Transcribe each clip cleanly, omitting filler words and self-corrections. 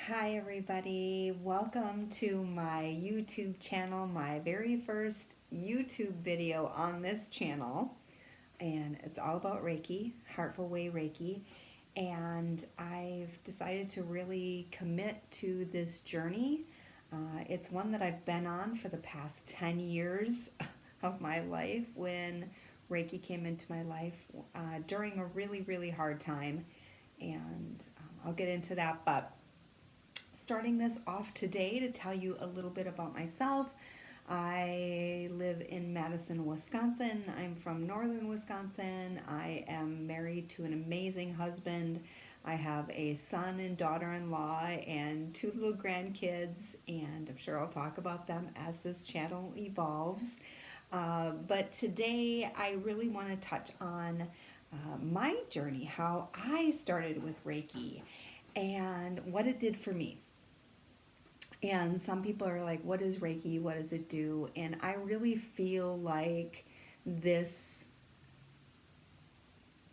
Hi, everybody. Welcome to my YouTube channel, my very first YouTube video on this channel. And it's all about Reiki, Heartful Way Reiki. And I've decided to really commit to this journey. It's one that I've been on for the past 10 years of my life when Reiki came into my life during a really, really hard time. And I'll get into that. But starting this off today to tell you a little bit about myself. I live in Madison, Wisconsin. I'm from northern Wisconsin. I am married to an amazing husband. I have a son and daughter-in-law and two little grandkids, and I'm sure I'll talk about them as this channel evolves. But today I really want to touch on my journey, how I started with Reiki and what it did for me. And some people are like, what is Reiki? What does it do? And I really feel like this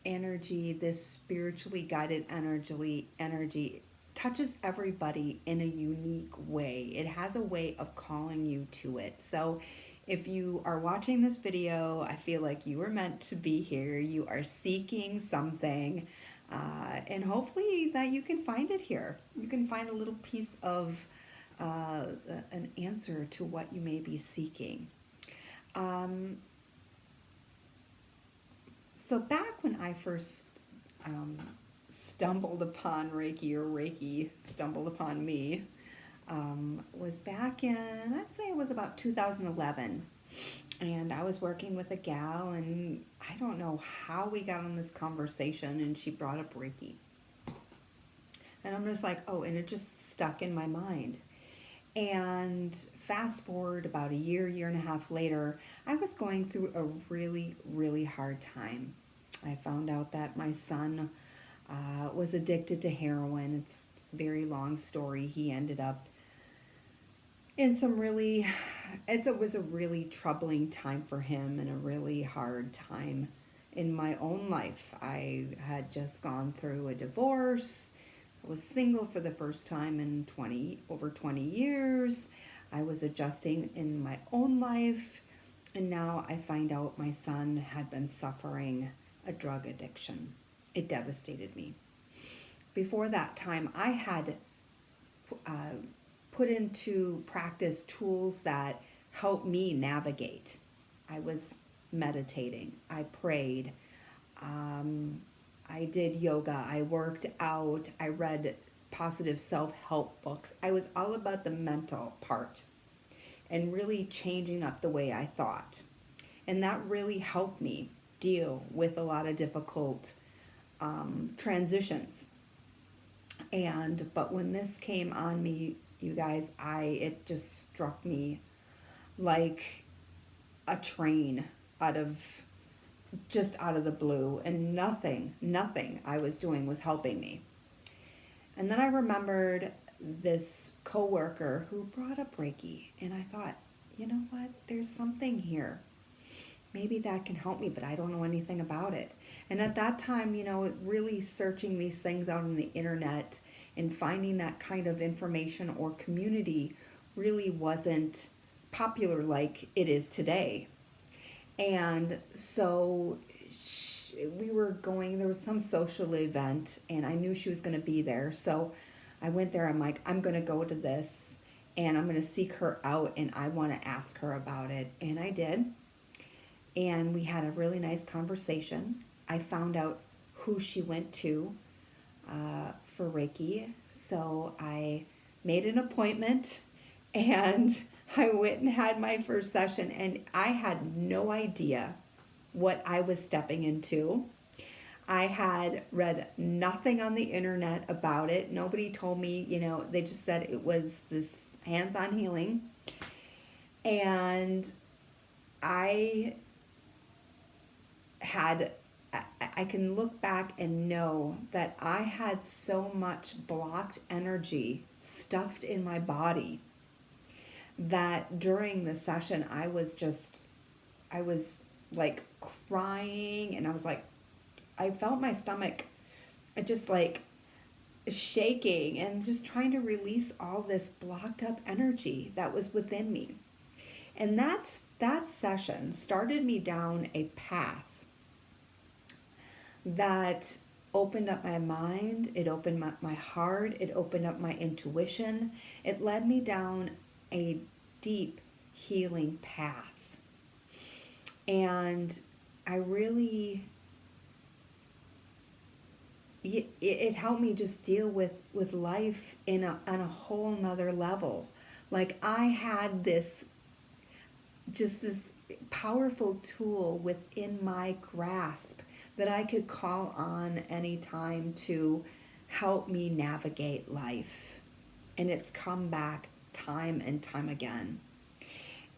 energy, this spiritually guided energy touches everybody in a unique way. It has a way of calling you to it. So if you are watching this video, I feel like you were meant to be here. You are seeking something, and hopefully that you can find it here. You can find a little piece of an answer to what you may be seeking. So back when I first stumbled upon Reiki, or Reiki stumbled upon me, was back in, I'd say it was about 2011. And I was working with a gal, and I don't know how we got on this conversation, and she brought up Reiki. And I'm just like, oh, and it just stuck in my mind. And fast forward about a year and a half later, I was going through a really, really hard time. I found out that my son was addicted to heroin. It's a very long story. He ended up in some really, it was a really troubling time for him and a really hard time in my own life. I had just gone through a divorce. I was single for the first time in over 20 years. I was adjusting in my own life, and now I find out my son had been suffering a drug addiction. It devastated me. Before that time, I had put into practice tools that helped me navigate. I was meditating. I prayed. I did yoga, I worked out, I read positive self-help books. I was all about the mental part and really changing up the way I thought. And that really helped me deal with a lot of difficult transitions. But when this came on me, you guys, it just struck me like a train out of the blue, and nothing I was doing was helping me. And then I remembered this coworker who brought up Reiki, and I thought, you know what, there's something here. Maybe that can help me, but I don't know anything about it. And at that time, really searching these things out on the internet and finding that kind of information or community really wasn't popular like it is today. And so we were going, there was some social event, and I knew she was going to be there. So I went there. I'm like, I'm going to go to this, and I'm going to seek her out, and I want to ask her about it. And I did. And we had a really nice conversation. I found out who she went to for Reiki. So I made an appointment, and I went and had my first session, and I had no idea what I was stepping into. I had read nothing on the internet about it. Nobody told me, they just said it was this hands-on healing. And I can look back and know that I had so much blocked energy stuffed in my body that during the session I was like crying, and I was like, I felt my stomach, it shaking and just trying to release all this blocked up energy that was within me. And that session started me down a path that opened up my mind, it opened my heart, it opened up my intuition. It led me down a deep healing path. And I really, it helped me just deal with life on a whole nother level. Like I had this powerful tool within my grasp that I could call on anytime to help me navigate life. And it's come back time and time again.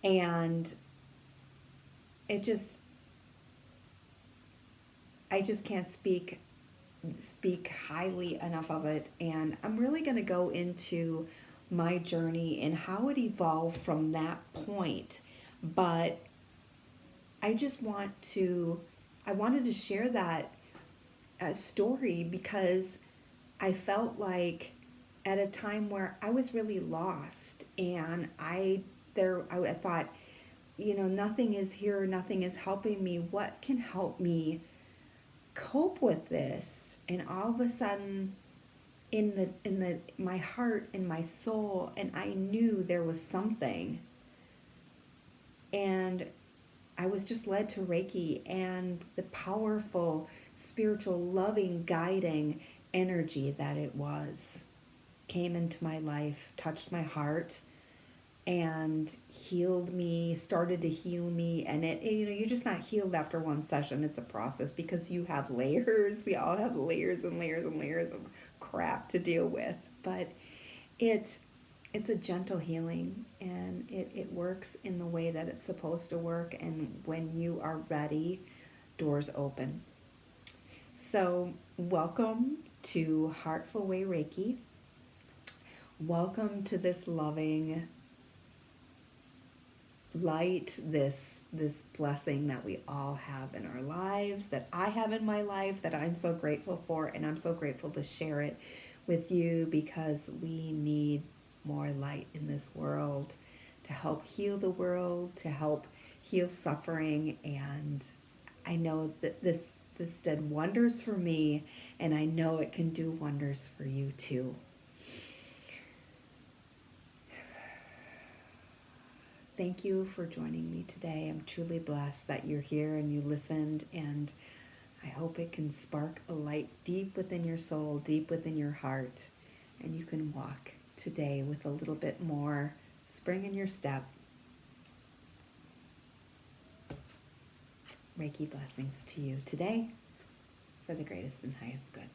And it just, I just can't speak highly enough of it. And I'm really going to go into my journey and how it evolved from that point. But I just I wanted to share that story because I felt like at a time where I was really lost, and I thought, nothing is here, nothing is helping me. What can help me cope with this? And all of a sudden, in the my heart and my soul, and I knew there was something, and I was just led to Reiki, and the powerful, spiritual, loving, guiding energy that it was came into my life, touched my heart, and healed me, started to heal me. And you're just not healed after one session. It's a process because you have layers. We all have layers and layers and layers of crap to deal with. But it's a gentle healing, and it works in the way that it's supposed to work. And when you are ready, doors open. So welcome to Heartful Way Reiki. Welcome to this loving light, this blessing that we all have in our lives, that I have in my life, that I'm so grateful for. And I'm so grateful to share it with you because we need more light in this world to help heal the world, to help heal suffering. And I know that this did wonders for me, and I know it can do wonders for you too. Thank you for joining me today. I'm truly blessed that you're here and you listened, and I hope it can spark a light deep within your soul, deep within your heart, and you can walk today with a little bit more spring in your step. Reiki blessings to you today for the greatest and highest good.